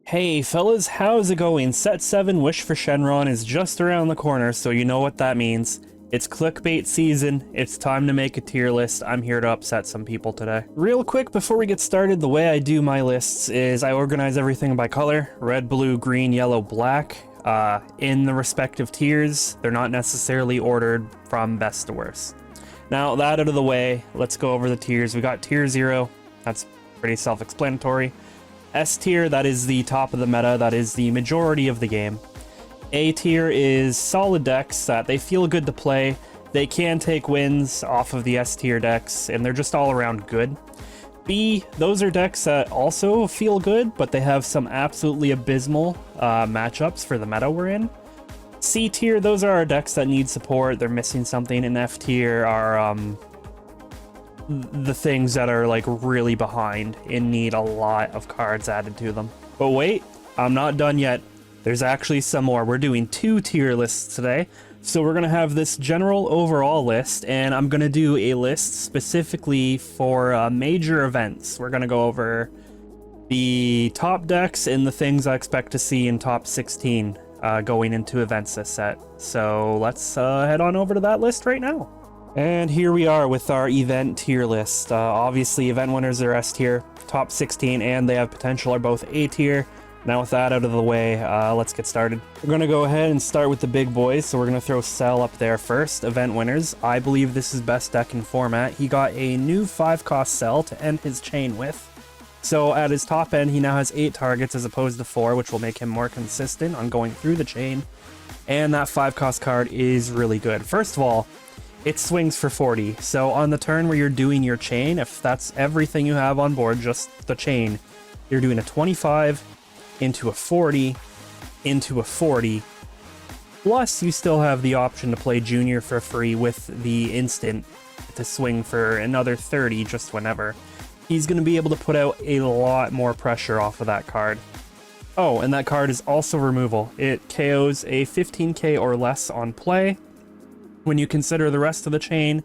Hey fellas, how's it going? Set 7 Wish for Shenron is just around the corner, so you know what that means. It's clickbait season, it's time to make a tier list. I'm here to upset some people today. Real quick before we get started, the way I do my lists is I organize everything by color: red, blue, green, yellow, black, in the respective tiers. They're not necessarily ordered from best to worst. Now that out of the way, let's go over the tiers. We got tier 0, that's pretty self-explanatory. S tier, that is the top of the meta, that is the majority of the game. A tier is solid decks that they feel good to play. They can take wins off of the S tier decks, and they're just all around good. B, those are decks that also feel good, but they have some absolutely abysmal matchups for the meta we're in. C tier, those are our decks that need support, they're missing something. And F tier are the things that are like really behind and need a lot of cards added to them. But wait, I'm not done yet. There's actually some more. We're doing 2 tier lists today. So we're gonna have this general overall list, and I'm gonna do a list specifically for major events. We're gonna go over the top decks and the things I expect to see in top 16 going into events this set. So let's head on over to that list right now. And here we are with our event tier list. Obviously, event winners are S tier, top 16, and they have potential are both A tier. Now with that out of the way, let's get started. We're going to go ahead and start with the big boys, so we're going to throw Cell up there first. Event winners, I believe this is best deck in format. He got a new 5-cost Cell to end his chain with. So at his top end, he now has 8 targets as opposed to 4, which will make him more consistent on going through the chain. And that 5-cost card is really good. First of all, it swings for 40, so on the turn where you're doing your chain, if that's everything you have on board, just the chain, you're doing a 25 into a 40 into a 40, plus you still have the option to play Junior for free with the instant to swing for another 30 just whenever. He's going to be able to put out a lot more pressure off of that card. Oh, and that card is also removal. It KOs a 15k or less on play. When you consider the rest of the chain,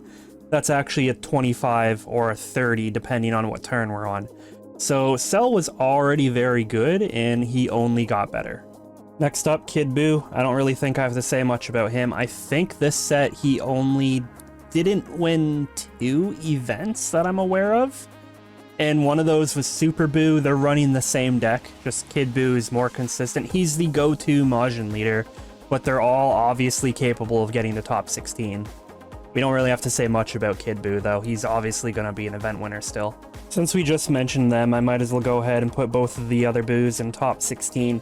that's actually a 25 or a 30 depending on what turn we're on. So Cell was already very good, and he only got better. Next up, Kid Buu. I don't really think I have to say much about him. I think this set he only didn't win 2 events that I'm aware of, and one of those was Super Buu. They're running the same deck, just Kid Buu is more consistent. He's the go-to Majin leader, but they're all obviously capable of getting to top 16. We don't really have to say much about Kid Buu, though. He's obviously going to be an event winner still. Since we just mentioned them, I might as well go ahead and put both of the other Buus in top 16.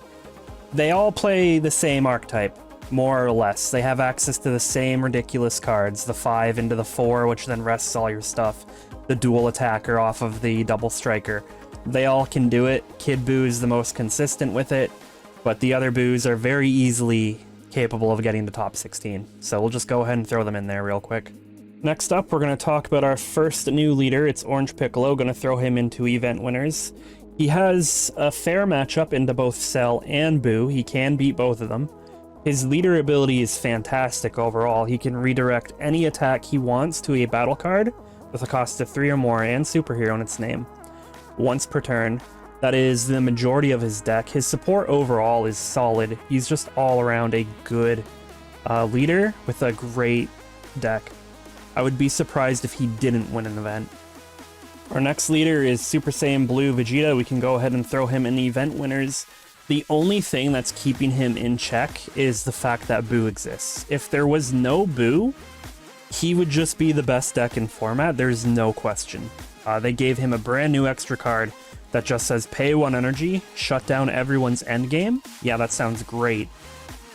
They all play the same archetype, more or less. They have access to the same ridiculous cards, the 5 into the 4, which then rests all your stuff, the dual attacker off of the double striker. They all can do it. Kid Buu is the most consistent with it, but the other Buus are very easily capable of getting the top 16. So we'll just go ahead and throw them in there real quick. Next up, we're going to talk about our first new leader. It's Orange Piccolo. Going to throw him into event winners. He has a fair matchup into both Cell and Buu. He can beat both of them. His leader ability is fantastic overall. He can redirect any attack he wants to a battle card with a cost of 3 or more and superhero in its name once per turn. That is the majority of his deck. His support overall is solid. He's just all around a good leader with a great deck. I would be surprised if he didn't win an event. Our next leader is Super Saiyan Blue Vegeta. We can go ahead and throw him in the event winners. The only thing that's keeping him in check is the fact that Buu exists. If there was no Buu, he would just be the best deck in format. There's no question. They gave him a brand new extra card that just says pay 1 energy, shut down everyone's endgame. Yeah, that sounds great.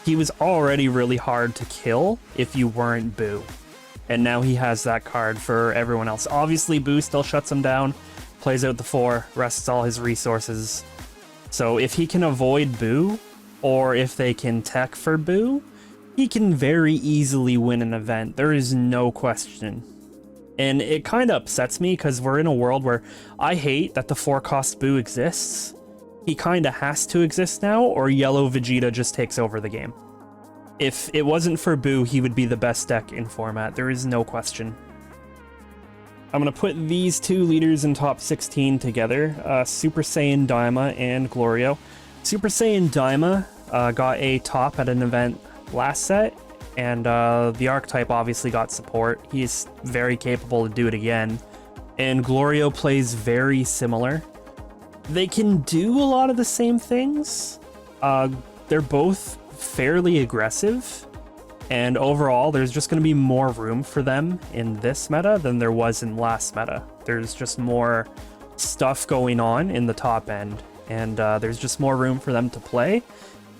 He was already really hard to kill if you weren't Buu. And now he has that card for everyone else. Obviously, Buu still shuts him down, plays out the 4, rests all his resources. So if he can avoid Buu, or if they can tech for Buu, he can very easily win an event. There is no question. And it kind of upsets me because we're in a world where I hate that the 4-cost Buu exists. He kind of has to exist now, or Yellow Vegeta just takes over the game. If it wasn't for Buu, he would be the best deck in format. There is no question. I'm going to put these 2 leaders in top 16 together, Super Saiyan Daima and Glorio. Super Saiyan Daima got a top at an event last set, and the archetype obviously got support. He's very capable to do it again. And Glorio plays very similar. They can do a lot of the same things. They're both fairly aggressive, and overall there's just going to be more room for them in this meta than there was in last meta. There's just more stuff going on in the top end, and there's just more room for them to play.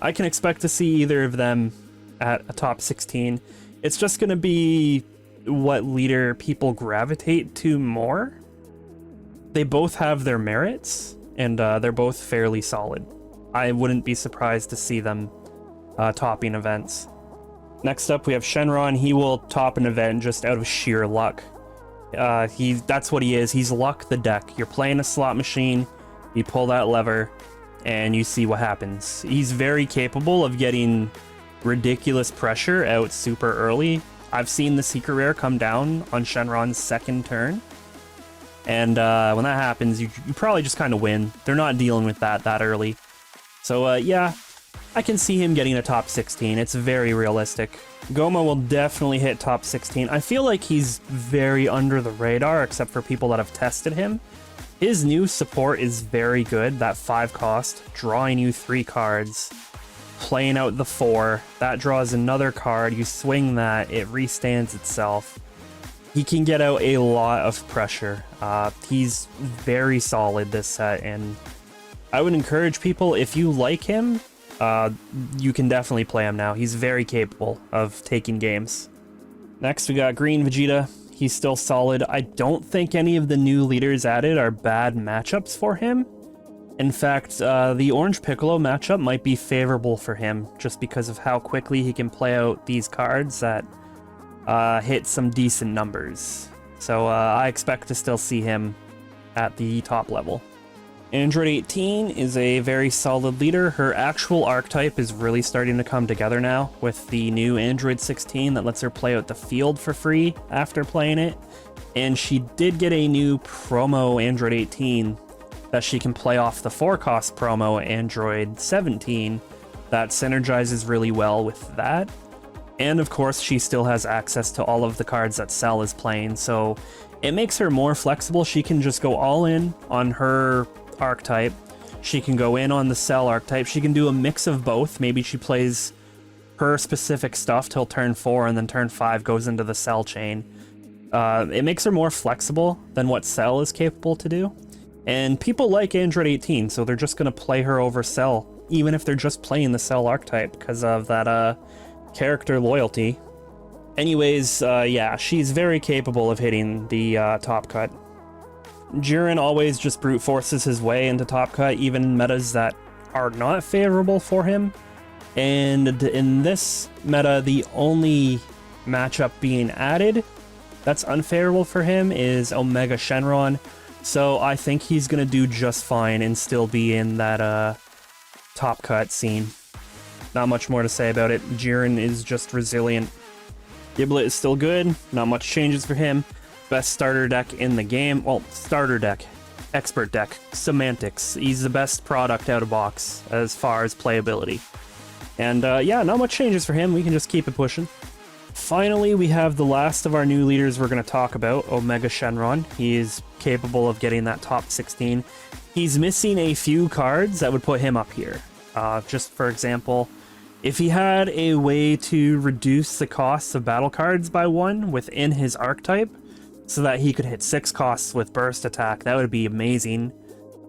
I can expect to see either of them at a top 16. It's just going to be what leader people gravitate to more. They both have their merits, and they're both fairly solid. I wouldn't be surprised to see them topping events. Next up, we have Shenron. He will top an event just out of sheer luck. That's what he is. He's luck the deck. You're playing a slot machine, you pull that lever, and you see what happens. He's very capable of getting ridiculous pressure out super early. I've seen the secret rare come down on Shenron's second turn, and when that happens, you probably just kind of win. They're not dealing with that early. So yeah, I can see him getting a top 16. It's very realistic. Goma will definitely hit top 16. I feel like he's very under the radar, except for people that have tested him. His new support is very good. That 5 cost, drawing you 3 cards, playing out the 4, that draws another card, you swing that, it restands itself. He can get out a lot of pressure. He's very solid this set, and I would encourage people, if you like him, you can definitely play him now. He's very capable of taking games. Next, we got Green Vegeta. He's still solid. I don't think any of the new leaders added are bad matchups for him. In fact, the Orange Piccolo matchup might be favorable for him, just because of how quickly he can play out these cards that hit some decent numbers. So I expect to still see him at the top level. Android 18 is a very solid leader. Her actual archetype is really starting to come together now with the new Android 16 that lets her play out the field for free after playing it. And she did get a new promo Android 18 that she can play off the 4-cost promo Android 17 that synergizes really well with that. And of course, she still has access to all of the cards that Cell is playing, so it makes her more flexible. She can just go all in on her archetype. She can go in on the Cell archetype. She can do a mix of both. Maybe she plays her specific stuff till turn 4, and then turn 5 goes into the Cell chain. It makes her more flexible than what Cell is capable to do. And people like Android 18, so they're just going to play her over Cell, even if they're just playing the Cell archetype because of that character loyalty. Anyways, yeah, she's very capable of hitting the top cut. Jiren always just brute forces his way into top cut, even in metas that are not favorable for him. And in this meta, the only matchup being added that's unfavorable for him is Omega Shenron. So I think he's going to do just fine and still be in that top cut scene. Not much more to say about it. Jiren is just resilient. Giblet is still good. Not much changes for him. Best starter deck in the game. Well, starter deck. Expert deck. Semantics. He's the best product out of box as far as playability. And yeah, not much changes for him. We can just keep it pushing. Finally, we have the last of our new leaders we're going to talk about, Omega Shenron. He is capable of getting that top 16. He's missing a few cards that would put him up here. Just for example, if he had a way to reduce the costs of battle cards by 1 within his archetype, so that he could hit 6 costs with burst attack, that would be amazing.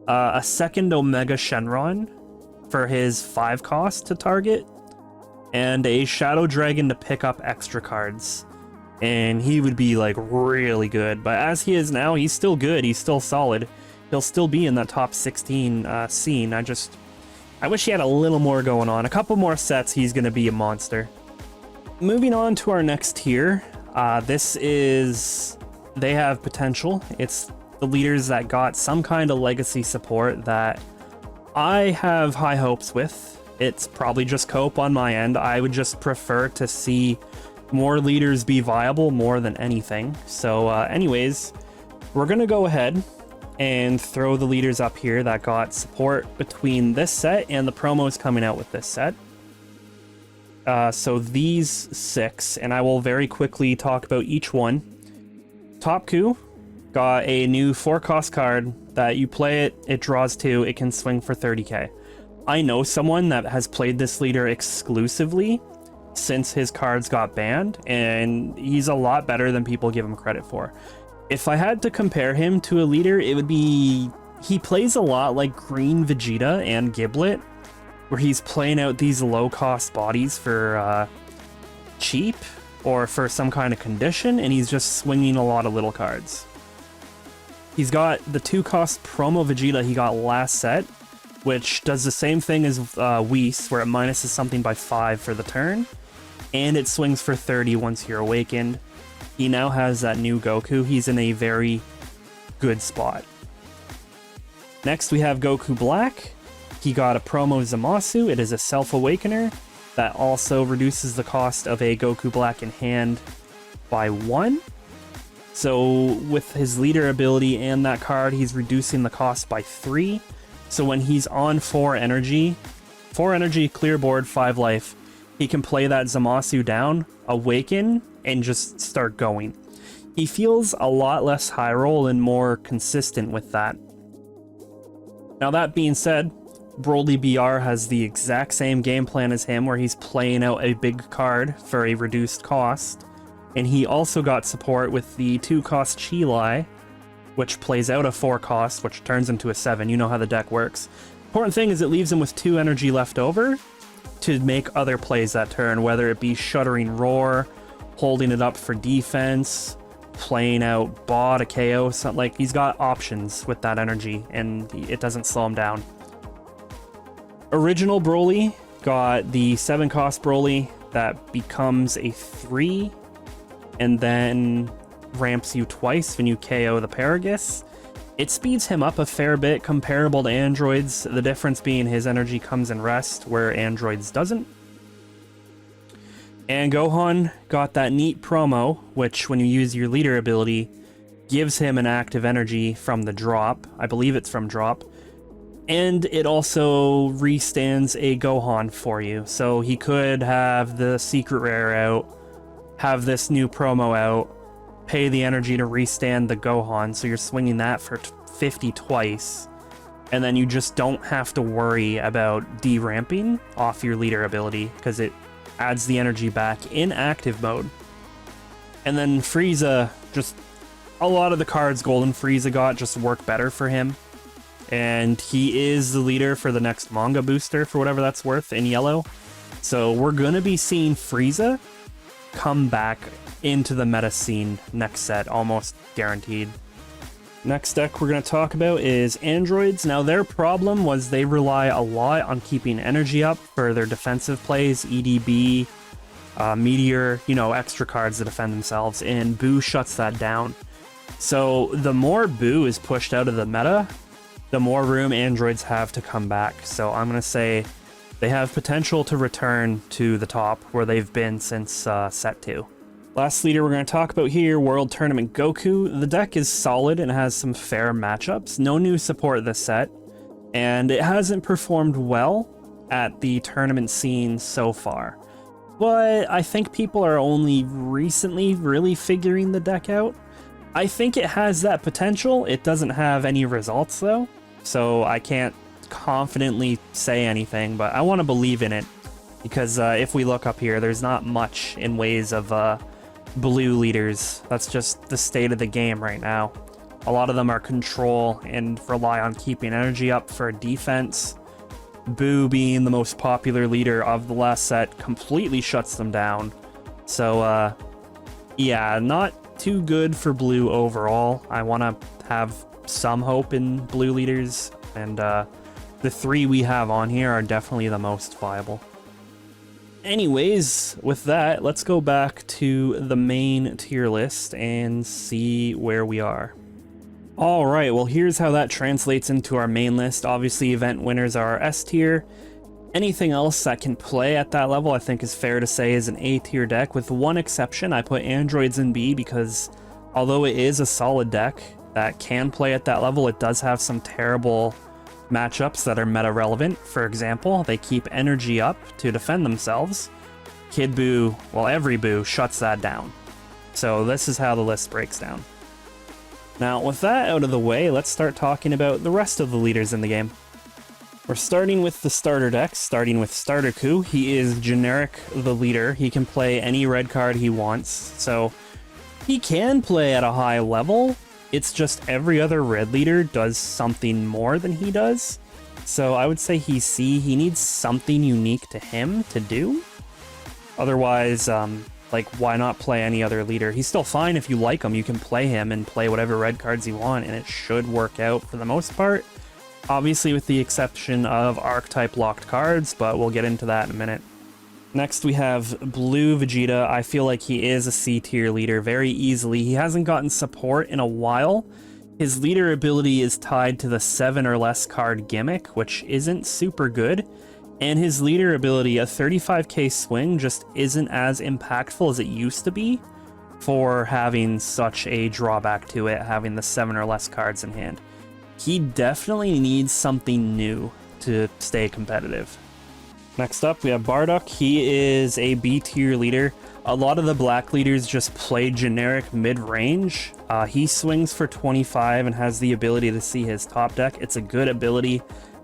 A second Omega Shenron for his 5 cost to target, and a Shadow Dragon to pick up extra cards. And he would be like really good, but as he is now, he's still good, he's still solid. He'll still be in that top 16 scene. I wish he had a little more going on. A couple more sets, he's gonna be a monster. Moving on to our next tier, they have potential. It's the leaders that got some kind of legacy support that I have high hopes with. It's probably just cope on my end. I would just prefer to see more leaders be viable more than anything. So anyways, we're gonna go ahead and throw the leaders up here that got support between this set and the promos coming out with this set. So these 6, and I will very quickly talk about each one. Top Coup got a new 4-cost card that you play it, it draws 2, it can swing for 30k. I know someone that has played this leader exclusively since his cards got banned, and he's a lot better than people give him credit for. If I had to compare him to a leader, it would be... he plays a lot like Green Vegeta and Giblet, where he's playing out these low-cost bodies for cheap or for some kind of condition, and he's just swinging a lot of little cards. He's got the 2-cost promo Vegeta he got last set, which does the same thing as Whis, where it minuses something by 5 for the turn, and it swings for 30 once you're awakened. He now has that new Goku. He's in a very good spot. Next we have Goku Black. He got a promo Zamasu. It is a Self-Awakener that also reduces the cost of a Goku Black in hand by 1. So with his leader ability and that card, he's reducing the cost by 3. So when he's on 4 energy, clear board, 5 life, he can play that Zamasu down, awaken, and just start going. He feels a lot less high roll and more consistent with that. Now that being said, Broly BR has the exact same game plan as him, where he's playing out a big card for a reduced cost, and he also got support with the 2-cost Chi-Lai, which plays out a 4-cost, which turns into a 7. You know how the deck works. Important thing is it leaves him with 2 energy left over to make other plays that turn, whether it be Shuddering Roar, holding it up for defense, playing out Ba to KO, something like. He's got options with that energy, and it doesn't slow him down. Original Broly got the 7-cost Broly that becomes a 3 and then ramps you twice when you KO the Paragus. It speeds him up a fair bit, comparable to androids, the difference being his energy comes in rest where androids doesn't. And Gohan got that neat promo, which when you use your leader ability, gives him an active energy from the drop. I believe it's from drop. And it also restands a Gohan for you. So he could have the secret rare out, have this new promo out, pay the energy to restand the Gohan, so you're swinging that for 50 twice, and then you just don't have to worry about deramping off your leader ability, because it adds the energy back in active mode. And then Frieza, just a lot of the cards Golden Frieza got just work better for him, and he is the leader for the next manga booster, for whatever that's worth, in yellow. So we're gonna be seeing Frieza come back into the meta scene next set, almost guaranteed. Next deck we're going to talk about is androids. Now their problem was they rely a lot on keeping energy up for their defensive plays, EDB, Meteor, you know, extra cards to defend themselves, and Boo shuts that down. So the more Boo is pushed out of the meta, the more room androids have to come back. So I'm going to say they have potential to return to the top where they've been since set 2. Last leader we're going to talk about here, World Tournament Goku. The deck is solid and has some fair matchups. No new support this set, and it hasn't performed well at the tournament scene so far. But I think people are only recently really figuring the deck out. I think it has that potential. It doesn't have any results though, so I can't confidently say anything, but I want to believe in it, because if we look up here, there's not much in ways of blue leaders. That's just the state of the game right now. A lot of them are control and rely on keeping energy up for defense. Boo, being the most popular leader of the last set, completely shuts them down. So yeah, not too good for blue overall. I want to have some hope in blue leaders, and the 3 we have on here are definitely the most viable. Anyways, with that, let's go back to the main tier list and see where we are. Alright, well here's how that translates into our main list. Obviously event winners are S tier. Anything else that can play at that level I think is fair to say is an A tier deck, with one exception. I put androids in B because although it is a solid deck, that can play at that level. It does have some terrible matchups that are meta relevant. For example, they keep energy up to defend themselves. Kid Buu, well, every Buu shuts that down. So this is how the list breaks down. Now, with that out of the way, let's start talking about the rest of the leaders in the game. We're starting with the starter deck, starting with Starter Ku. He is generic the leader. He can play any red card he wants, so he can play at a high level. It's just every other red leader does something more than he does. So I would say he's C. He needs something unique to him to do. Otherwise, like, why not play any other leader? He's still fine if you like him. You can play him and play whatever red cards you want, and it should work out for the most part. Obviously with the exception of archetype locked cards, but we'll get into that in a minute. Next we have Blue Vegeta. I feel like he is a C tier leader very easily. He hasn't gotten support in a while. His leader ability is tied to the 7 or less card gimmick, which isn't super good. And his leader ability, a 35k swing, just isn't as impactful as it used to be for having such a drawback to it, having the 7 or less cards in hand. He definitely needs something new to stay competitive. Next up, we have Bardock. He is a B tier leader. A lot of the black leaders just play generic mid-range. He swings for 25 and has the ability to see his top deck. It's a good ability,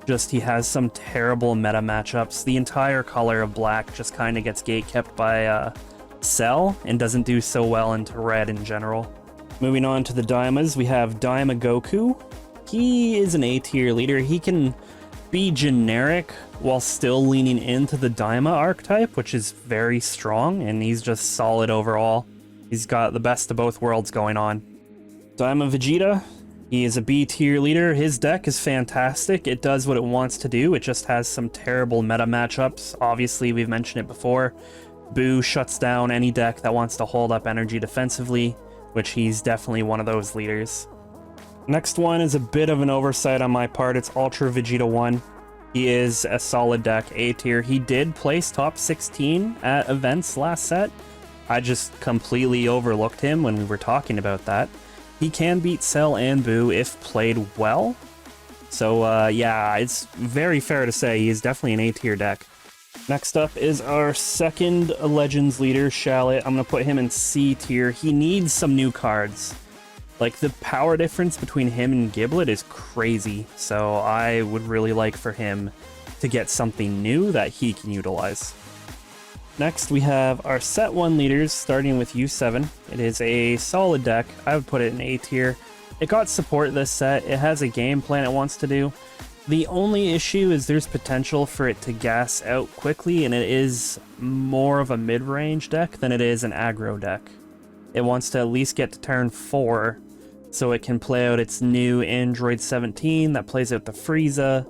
just he has some terrible meta matchups. The entire color of black just kind of gets gatekept by Cell and doesn't do so well into red in general. Moving on to the Daimas, we have Daima Goku. He is an A tier leader. He can be generic while still leaning into the Daima archetype, which is very strong, and he's just solid overall. He's got the best of both worlds going on. Daima Vegeta, he is a B tier leader. His deck is fantastic. It does what it wants to do. It just has some terrible meta matchups. Obviously, we've mentioned it before. Buu shuts down any deck that wants to hold up energy defensively, which he's definitely one of those leaders. Next one is a bit of an oversight on my part. It's Ultra Vegeta 1. He is a solid deck, A tier. He did place top 16 at events last set. I just completely overlooked him when we were talking about that. He can beat Cell and Buu if played well. So yeah, it's very fair to say he's definitely an A tier deck. Next up is our second Legends leader, Shallot. I'm going to put him in C tier. He needs some new cards. Like, the power difference between him and Giblet is crazy, so I would really like for him to get something new that he can utilize. Next, we have our set 1 leaders, starting with U7. It is a solid deck. I would put it in A tier. It got support this set. It has a game plan it wants to do. The only issue is there's potential for it to gas out quickly, and it is more of a mid-range deck than it is an aggro deck. It wants to at least get to turn 4 so it can play out its new Android 17 that plays out the Frieza,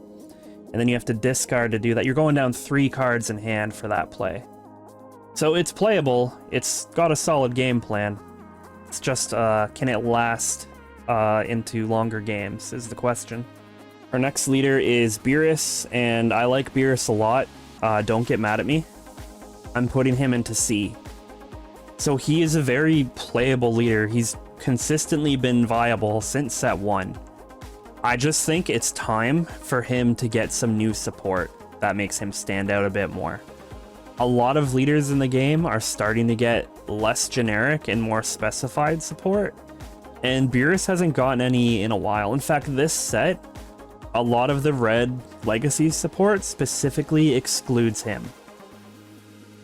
and then you have to discard to do that. You're going down 3 cards in hand for that play. So it's playable, it's got a solid game plan. It's just, can it last into longer games is the question. Our next leader is Beerus, and I like Beerus a lot. Don't get mad at me. I'm putting him into C. So he is a very playable leader. He's consistently been viable since set 1. I just think it's time for him to get some new support that makes him stand out a bit more. A lot of leaders in the game are starting to get less generic and more specified support, and Beerus hasn't gotten any in a while. In fact, this set, a lot of the red legacy support specifically excludes him.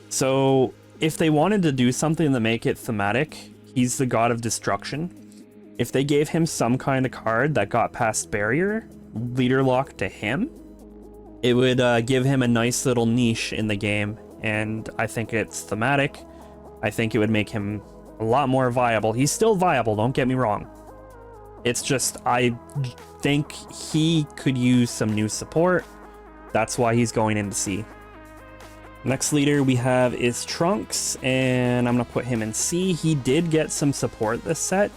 So if they wanted to do something to make it thematic, he's the god of destruction. If they gave him some kind of card that got past barrier, leader lock to him, it would give him a nice little niche in the game, and I think it's thematic. I think it would make him a lot more viable. He's still viable, don't get me wrong. It's just, I think he could use some new support. That's why he's going into C. Next leader we have is Trunks, and I'm going to put him in C. He did get some support this set.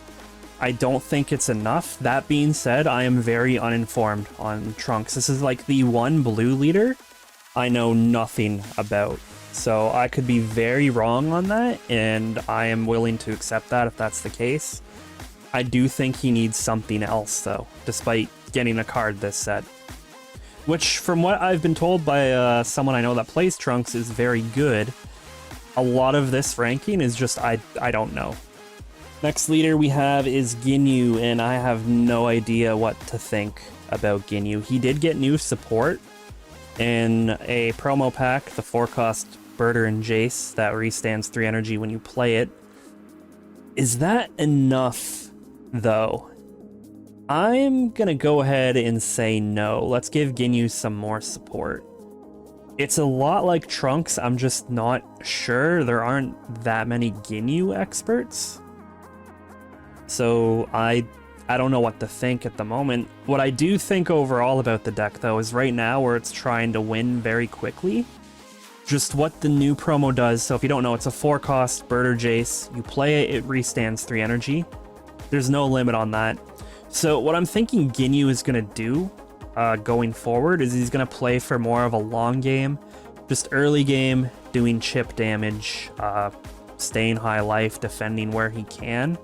I don't think it's enough. That being said, I am very uninformed on Trunks. This is like the one blue leader I know nothing about. So I could be very wrong on that, and I am willing to accept that if that's the case. I do think he needs something else, though, despite getting a card this set. Which, from what I've been told by someone I know that plays Trunks, is very good. A lot of this ranking is just, I don't know. Next leader we have is Ginyu, and I have no idea what to think about Ginyu. He did get new support in a promo pack, the 4-cost Birder and Jace, that restands 3 energy when you play it. Is that enough, though? I'm gonna go ahead and say no. Let's give Ginyu some more support. It's a lot like Trunks, I'm just not sure. There aren't that many Ginyu experts. So I don't know what to think at the moment. What I do think overall about the deck, though, is right now where it's trying to win very quickly, just what the new promo does. So if you don't know, it's a 4-cost Birder Jace. You play it, it restands 3 energy. There's no limit on that. So what I'm thinking Ginyu is going to do going forward is he's going to play for more of a long game. Just early game, doing chip damage, staying high life, defending where he can.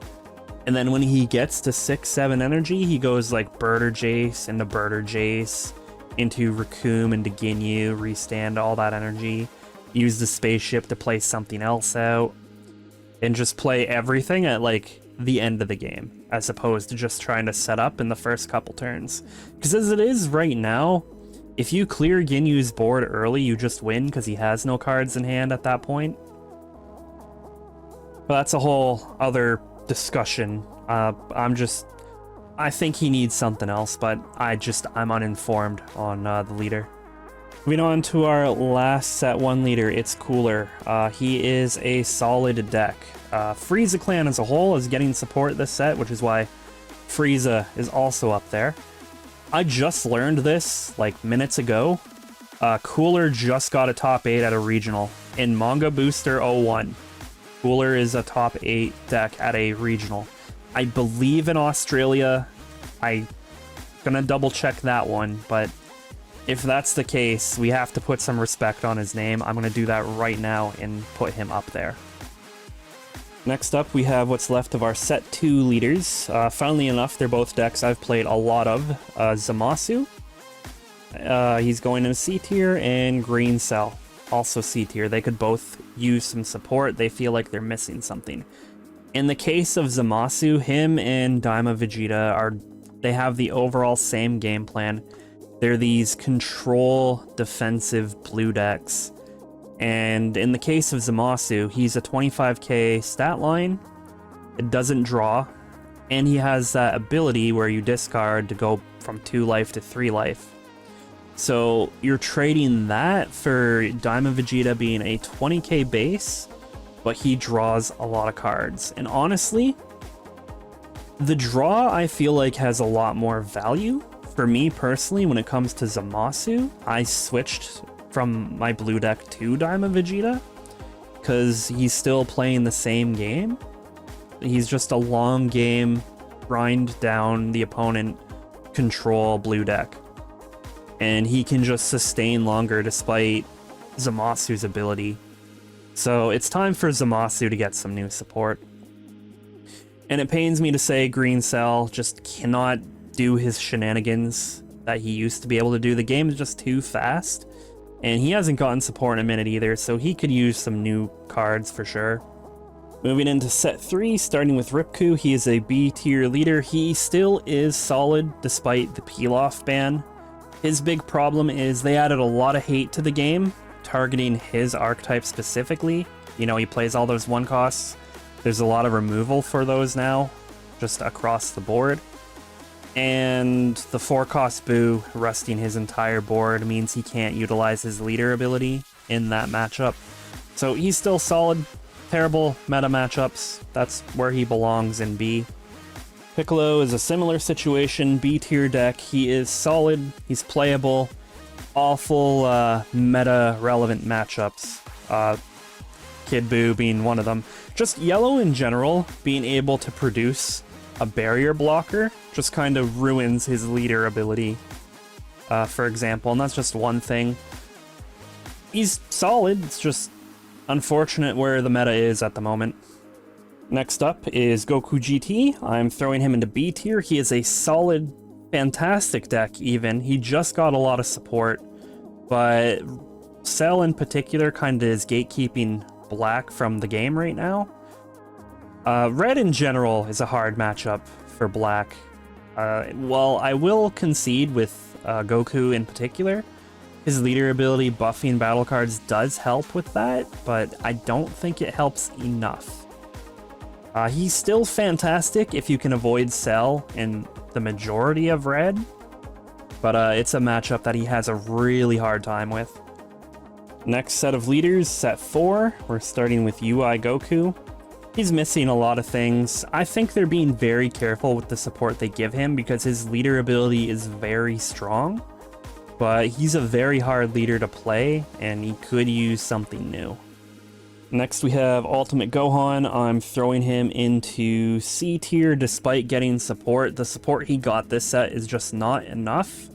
And then when he gets to 6-7 energy, he goes like Birder Jace into Birder Jace, into Raccoon, into Ginyu, restand all that energy, use the spaceship to play something else out, and just play everything at like the end of the game, as opposed to just trying to set up in the first couple turns. Because as it is right now, if you clear Ginyu's board early, you just win because he has no cards in hand at that point. But that's a whole other discussion. I think he needs something else, but I'm uninformed on the leader. Moving on to our last set 1 leader, it's Cooler. He is a solid deck. Frieza Clan as a whole is getting support this set, which is why Frieza is also up there. I just learned this like minutes ago. Cooler just got a top 8 at a regional in Manga Booster 01. Cooler is a top 8 deck at a regional. I believe in Australia. I'm gonna double check that one, but if that's the case, we have to put some respect on his name. I'm gonna do that right now and put him up there. Next up, we have what's left of our set 2 leaders. Funnily enough, they're both decks I've played a lot of. Zamasu, he's going in C tier, and Green Cell, also C tier. They could both use some support. They feel like they're missing something. In the case of Zamasu, him and Daima Vegeta they have the overall same game plan. They're these control defensive blue decks. And in the case of Zamasu, he's a 25k stat line, it doesn't draw, and he has that ability where you discard to go from 2 life to 3 life. So you're trading that for Daima Vegeta being a 20k base, but he draws a lot of cards. And honestly, the draw I feel like has a lot more value. For me personally, when it comes to Zamasu, I switched from my blue deck to Daima Vegeta because he's still playing the same game. He's just a long game, grind down the opponent, control blue deck. And he can just sustain longer despite Zamasu's ability. So it's time for Zamasu to get some new support. And it pains me to say Green Cell just cannot do his shenanigans that he used to be able to do. The game is just too fast. And he hasn't gotten support in a minute either, so he could use some new cards for sure. Moving into set 3, starting with Ripku, he is a B tier leader. He still is solid despite the peel-off ban. His big problem is they added a lot of hate to the game, targeting his archetype specifically. You know, he plays all those 1-costs. There's a lot of removal for those now, just across the board. And the 4-cost Boo resting his entire board means he can't utilize his leader ability in that matchup. So he's still solid. Terrible meta matchups. That's where he belongs in B. Piccolo is a similar situation, B tier deck. He is solid, he's playable. Awful meta relevant matchups. Kid Boo being one of them. Just yellow in general, being able to produce a barrier blocker just kind of ruins his leader ability, for example, and that's just one thing. He's solid, it's just unfortunate where the meta is at the moment. Next up is Goku GT. I'm throwing him into B tier. He is a solid, fantastic deck even. He just got a lot of support, but Cell in particular kind of is gatekeeping Black from the game right now. Red in general is a hard matchup for Black. Well, I will concede with Goku in particular. His leader ability buffing battle cards does help with that, but I don't think it helps enough. He's still fantastic if you can avoid Cell in the majority of Red, but it's a matchup that he has a really hard time with. Next set of leaders, set 4. We're starting with UI Goku. He's missing a lot of things. I think they're being very careful with the support they give him because his leader ability is very strong, but he's a very hard leader to play and he could use something new. Next we have Ultimate Gohan. I'm throwing him into C tier despite getting support. The support he got this set is just not enough,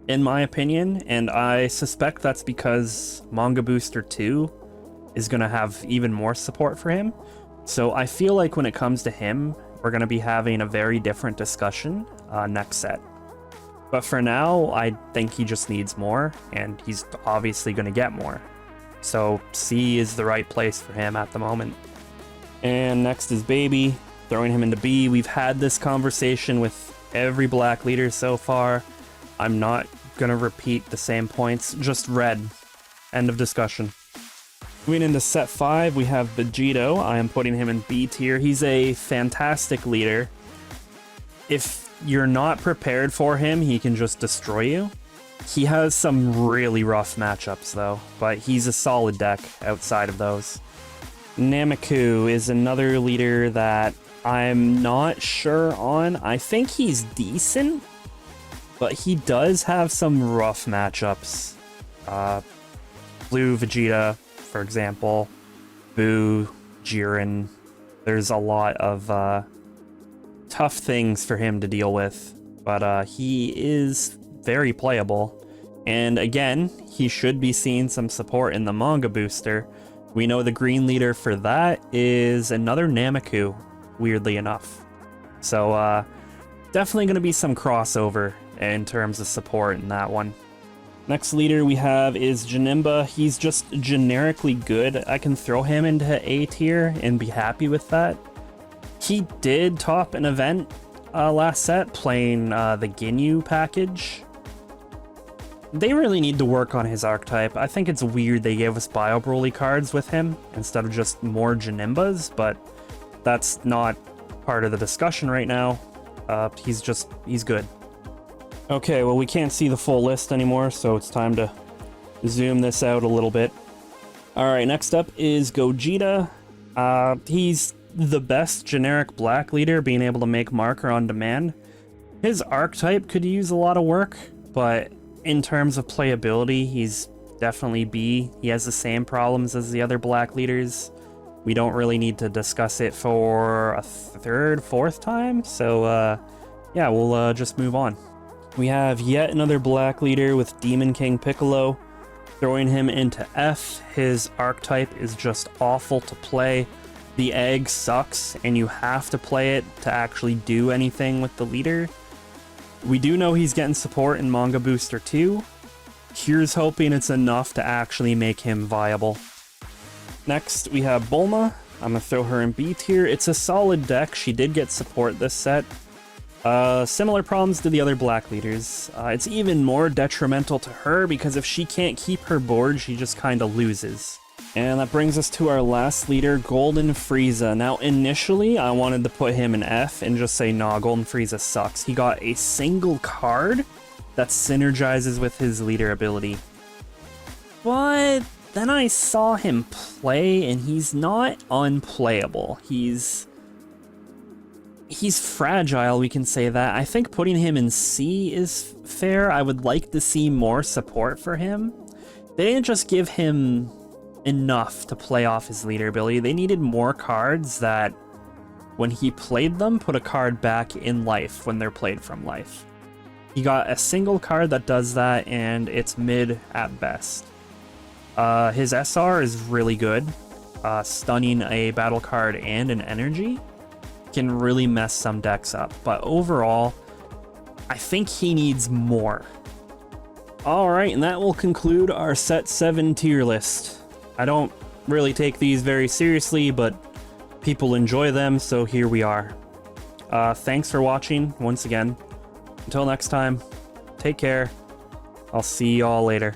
in my opinion, and I suspect that's because Manga Booster 2 is going to have even more support for him. So I feel like when it comes to him, we're going to be having a very different discussion next set. But for now, I think he just needs more, and he's obviously going to get more. So C is the right place for him at the moment. And next is Baby, throwing him into B. We've had this conversation with every Black leader so far. I'm not going to repeat the same points, just Red. End of discussion. Moving into set 5, we have Vegito. I am putting him in B tier. He's a fantastic leader. If you're not prepared for him, he can just destroy you. He has some really rough matchups though, but he's a solid deck outside of those. Nameku is another leader that I'm not sure on. I think he's decent, but he does have some rough matchups. Blue Vegeta, for example, Boo, Jiren. There's a lot of tough things for him to deal with, but he is very playable. And again, he should be seeing some support in the Manga Booster. We know the green leader for that is another Nameku, weirdly enough. So definitely going to be some crossover in terms of support in that one. Next leader we have is Janemba. He's just generically good. I can throw him into A tier and be happy with that. He did top an event last set playing the Ginyu package. They really need to work on his archetype. I think it's weird they gave us Bio Broly cards with him instead of just more Janembas, but that's not part of the discussion right now. He's good. Okay, well, we can't see the full list anymore, so it's time to zoom this out a little bit. Alright, next up is Gogeta. He's the best generic Black leader, being able to make marker on demand. His archetype could use a lot of work, but in terms of playability, he's definitely B. He has the same problems as the other Black leaders. We don't really need to discuss it for a third, fourth time, so yeah, we'll just move on. We have yet another Black leader with Demon King Piccolo. Throwing him into F. His archetype is just awful to play. The egg sucks, and you have to play it to actually do anything with the leader. We do know he's getting support in Manga Booster 2. Here's hoping it's enough to actually make him viable. Next, we have Bulma. I'm going to throw her in B tier. It's a solid deck. She did get support this set. Similar problems to the other Black leaders. It's even more detrimental to her because if she can't keep her board, she just kind of loses. And that brings us to our last leader, Golden Frieza. Now, initially, I wanted to put him in F and just say, nah, Golden Frieza sucks. He got a single card that synergizes with his leader ability. But then I saw him play, and he's not unplayable. He's fragile, we can say that. I think putting him in C is fair. I would like to see more support for him. They didn't just give him enough to play off his leader ability. They needed more cards that, when he played them, put a card back in life when they're played from life. He got a single card that does that, and it's mid at best. His SR is really good. stunning a battle card and an energy can really mess some decks up. But overall, I think he needs more. Alright, and that will conclude our set 7 tier list. I don't really take these very seriously, but people enjoy them, so here we are. Thanks for watching once again. Until next time, take care. I'll see y'all later.